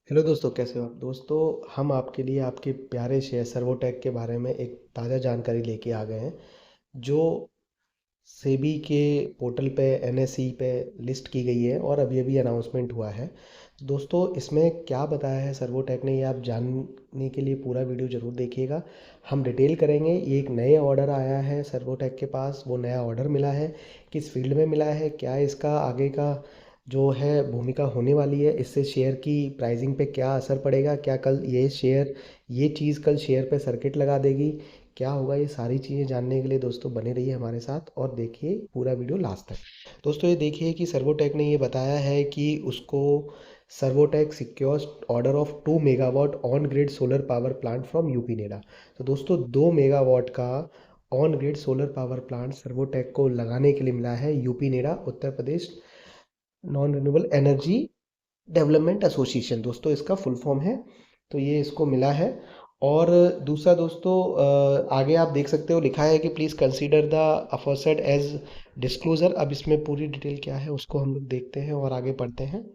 Hello दोस्तों, कैसे हो आप? दोस्तों, हम आपके लिए आपके प्यारे शेयर सर्वोटेक के बारे में एक ताज़ा जानकारी लेके आ गए हैं जो सेबी के पोर्टल पे एनएसई पे लिस्ट की गई है और अभी अभी अनाउंसमेंट हुआ है। दोस्तों, इसमें क्या बताया है सर्वोटेक ने, ये आप जानने के लिए पूरा वीडियो ज़रूर देखिएगा। हम डिटेल करेंगे। ये एक नए ऑर्डर आया है सर्वोटेक के पास, वो नया ऑर्डर मिला है, किस फील्ड में मिला है, क्या इसका आगे का जो है भूमिका होने वाली है, इससे शेयर की प्राइसिंग पे क्या असर पड़ेगा, क्या कल ये चीज़ कल शेयर पे सर्किट लगा देगी, क्या होगा, ये सारी चीज़ें जानने के लिए दोस्तों बने रहिए हमारे साथ और देखिए पूरा वीडियो लास्ट तक। दोस्तों, ये देखिए कि सर्वोटेक ने ये बताया है कि उसको Servotech secures order of 2 megawatt on grid solar power plant from UP NEDA. तो दोस्तों, 2 मेगावाट का on grid solar power plant Servotech को लगाने के लिए मिला है UP NEDA, Uttar Pradesh non renewable energy development association, दोस्तों इसका फुल फॉर्म है। तो ये इसको मिला है। और दूसरा दोस्तों, आगे आप देख सकते हो लिखा है कि please consider the aforesaid as disclosure. अब इसमें पूरी डिटेल क्या है उसको हम लोग देखते हैं और आगे पढ़ते हैं।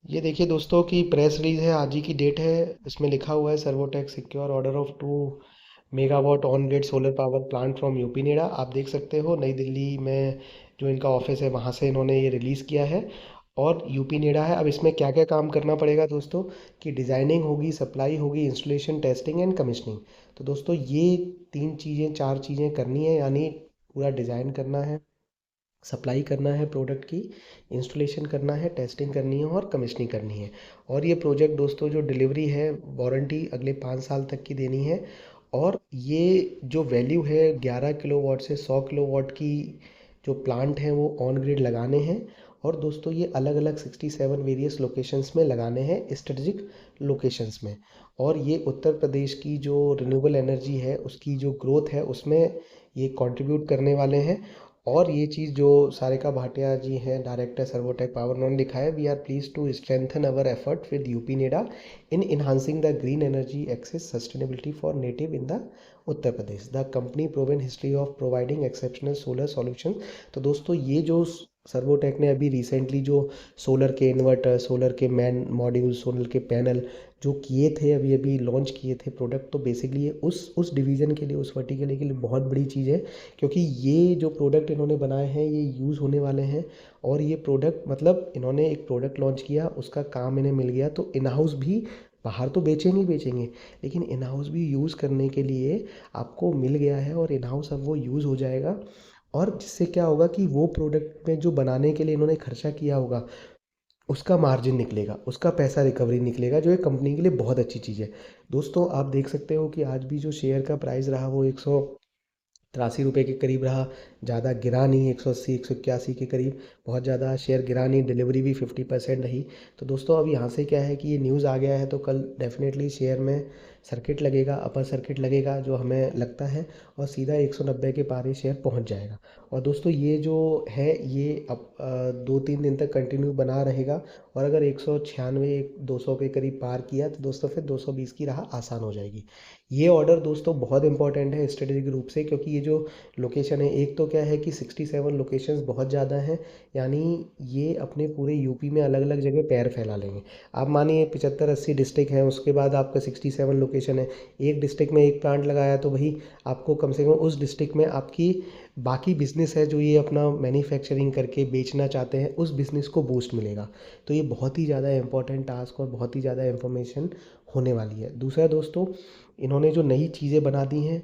ये देखिए दोस्तों की प्रेस रिलीज है, आज ही की डेट है। इसमें लिखा हुआ है Servotech secure order of 2 megawatt on grid solar power plant from UP NEDA. आप देख सकते हो नई दिल्ली में जो इनका ऑफिस है वहाँ से इन्होंने ये रिलीज़ किया है और यूपी नेडा है। अब इसमें क्या क्या काम करना पड़ेगा दोस्तों, कि डिज़ाइनिंग होगी, सप्लाई होगी, इंस्टॉलेशन, टेस्टिंग एंड कमीशनिंग। तो दोस्तों, ये 3 चीज़ें 4 चीज़ें करनी है, यानी पूरा डिज़ाइन करना है, सप्लाई करना है प्रोडक्ट की, इंस्टॉलेशन करना है, टेस्टिंग करनी है और कमीशनिंग करनी है। और ये प्रोजेक्ट दोस्तों जो डिलीवरी है, वारंटी अगले 5 साल तक की देनी है। और ये जो वैल्यू है 11 किलोवाट से 100 किलोवाट की जो प्लांट हैं वो ऑन ग्रिड लगाने हैं। और दोस्तों, ये अलग अलग 67 वेरियस लोकेशंस में लगाने हैं, स्ट्रेटजिक लोकेशंस में। और ये उत्तर प्रदेश की जो रिन्यूएबल एनर्जी है उसकी जो ग्रोथ है उसमें ये कंट्रीब्यूट करने वाले हैं। और ये चीज़ जो सारिका भाटिया जी हैं, डायरेक्टर सर्वोटेक पावर, उन्होंने लिखा है, we are please to strengthen our effort with UP NEDA in enhancing the green energy access sustainability for native in the Uttar Pradesh. The company proven history of providing exceptional solar solution. तो दोस्तों, ये जो Servotech ने अभी recently जो solar के inverter, solar के man module, solar के पैनल जो किए थे, अभी अभी लॉन्च किए थे प्रोडक्ट, तो बेसिकली ये उस डिवीज़न के लिए, उस वर्टिकल के लिए बहुत बड़ी चीज़ है। क्योंकि ये जो प्रोडक्ट इन्होंने बनाए हैं ये यूज़ होने वाले हैं। और ये प्रोडक्ट मतलब इन्होंने एक प्रोडक्ट लॉन्च किया, उसका काम इन्हें मिल गया, तो इन हाउस भी बाहर तो बेचेंगे ही बेचेंगे, लेकिन इन हाउस भी यूज़ करने के लिए आपको मिल गया है और इन हाउस अब वो यूज़ हो जाएगा। और जिससे क्या होगा कि वो प्रोडक्ट में जो बनाने के लिए इन्होंने खर्चा किया होगा उसका मार्जिन निकलेगा, उसका पैसा रिकवरी निकलेगा, जो एक कंपनी के लिए बहुत अच्छी चीज़ है। दोस्तों, आप देख सकते हो कि आज भी जो शेयर का प्राइस रहा वो 183 रुपये के करीब रहा। ज़्यादा गिरा नहीं, 180 181 के करीब, बहुत ज़्यादा शेयर गिरा नहीं, डिलीवरी भी 50% रही। तो दोस्तों, अब यहाँ से क्या है कि ये न्यूज़ आ गया है तो कल डेफिनेटली शेयर में सर्किट लगेगा, अपर सर्किट लगेगा जो हमें लगता है, और सीधा 190 के पार ये शेयर पहुँच जाएगा। और दोस्तों, ये जो है ये अब 2-3 दिन तक कंटिन्यू बना रहेगा। और अगर 196 200 के करीब पार किया तो दोस्तों फिर 220 की राह आसान हो जाएगी। ये ऑर्डर दोस्तों बहुत इंपॉर्टेंट है स्ट्रेटेजिक रूप से, क्योंकि ये जो लोकेशन है, एक तो क्या है कि 67 लोकेशंस बहुत ज़्यादा हैं, यानी ये अपने पूरे यूपी में अलग अलग जगह पैर फैला लेंगे। आप मानिए 75-80 डिस्ट्रिक्ट हैं, उसके बाद आपका 67 लोकेशन है, एक डिस्ट्रिक्ट में एक प्लांट लगाया तो भाई आपको कम से कम उस डिस्ट्रिक्ट में आपकी बाकी बिजनेस है जो ये अपना मैन्युफैक्चरिंग करके बेचना चाहते हैं, उस बिज़नेस को बूस्ट मिलेगा। तो ये बहुत ही ज़्यादा इंपॉर्टेंट टास्क और बहुत ही ज़्यादा इंफॉर्मेशन होने वाली है। दूसरा दोस्तों, इन्होंने जो नई चीज़ें बना दी हैं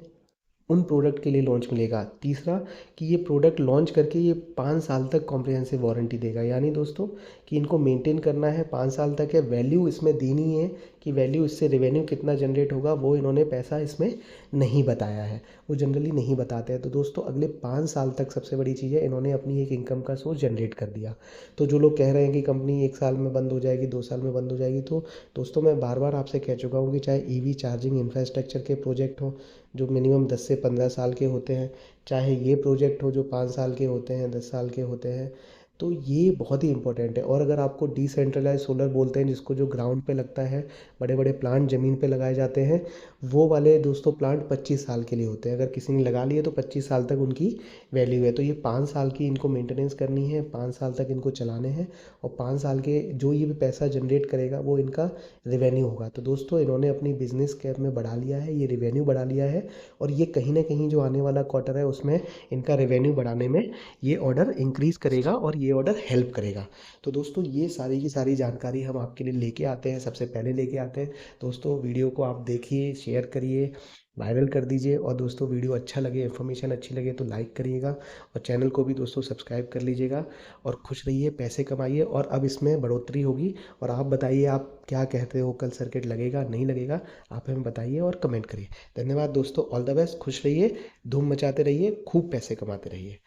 उन प्रोडक्ट के लिए लॉन्च मिलेगा। तीसरा, कि ये प्रोडक्ट लॉन्च करके ये 5 साल तक कॉम्प्रिहेंसिव वारंटी देगा, यानी दोस्तों कि इनको मेंटेन करना है 5 साल तक है। वैल्यू इसमें देनी है कि वैल्यू इससे रेवेन्यू कितना जनरेट होगा, वो इन्होंने पैसा इसमें नहीं बताया है, वो जनरली नहीं बताते हैं। तो दोस्तों, अगले 5 साल तक सबसे बड़ी चीज़ है, इन्होंने अपनी एक इनकम का सोर्स जनरेट कर दिया। तो जो लोग कह रहे हैं कि कंपनी 1 साल में बंद हो जाएगी, 2 साल में बंद हो जाएगी, तो दोस्तों मैं बार बार आपसे कह चुका हूँ कि चाहे ईवी चार्जिंग इंफ्रास्ट्रक्चर के प्रोजेक्ट हो जो मिनिमम 10 से 15 साल के होते हैं, चाहे ये प्रोजेक्ट हो जो 5 साल के होते हैं, 10 साल के होते हैं, तो ये बहुत ही इंपॉर्टेंट है। और अगर आपको डिसेंट्रलाइज सोलर बोलते हैं, जिसको जो ग्राउंड पे लगता है, बड़े बड़े प्लांट ज़मीन पे लगाए जाते हैं, वो वाले दोस्तों प्लांट 25 साल के लिए होते हैं। अगर किसी ने लगा लिए तो 25 साल तक उनकी वैल्यू है। तो ये 5 साल की इनको मेंटेनेंस करनी है, 5 साल तक इनको चलाने हैं, और 5 साल के जो ये भी पैसा जनरेट करेगा वो इनका रिवेन्यू होगा। तो दोस्तों इन्होंने अपनी बिजनेस कैप में बढ़ा लिया है, ये रिवेन्यू बढ़ा लिया है, और ये कहीं ना कहीं जो आने वाला क्वार्टर है उसमें इनका रेवेन्यू बढ़ाने में ये ऑर्डर इंक्रीज़ करेगा, और ये ऑर्डर हेल्प करेगा। तो दोस्तों ये सारी की सारी जानकारी हम आपके लिए लेके आते हैं, सबसे पहले लेके आते हैं। दोस्तों वीडियो को आप देखिए, शेयर करिए, वायरल कर दीजिए, और दोस्तों वीडियो अच्छा लगे, इन्फॉर्मेशन अच्छी लगे तो लाइक करिएगा, और चैनल को भी दोस्तों सब्सक्राइब कर लीजिएगा। और खुश रहिए, पैसे कमाइए, और अब इसमें बढ़ोतरी होगी। और आप बताइए आप क्या कहते हो, कल सर्किट लगेगा नहीं लगेगा, आप हमें बताइए और कमेंट करिए। धन्यवाद दोस्तों, ऑल द बेस्ट, खुश रहिए, धूम मचाते रहिए, खूब पैसे कमाते रहिए।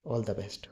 All the best.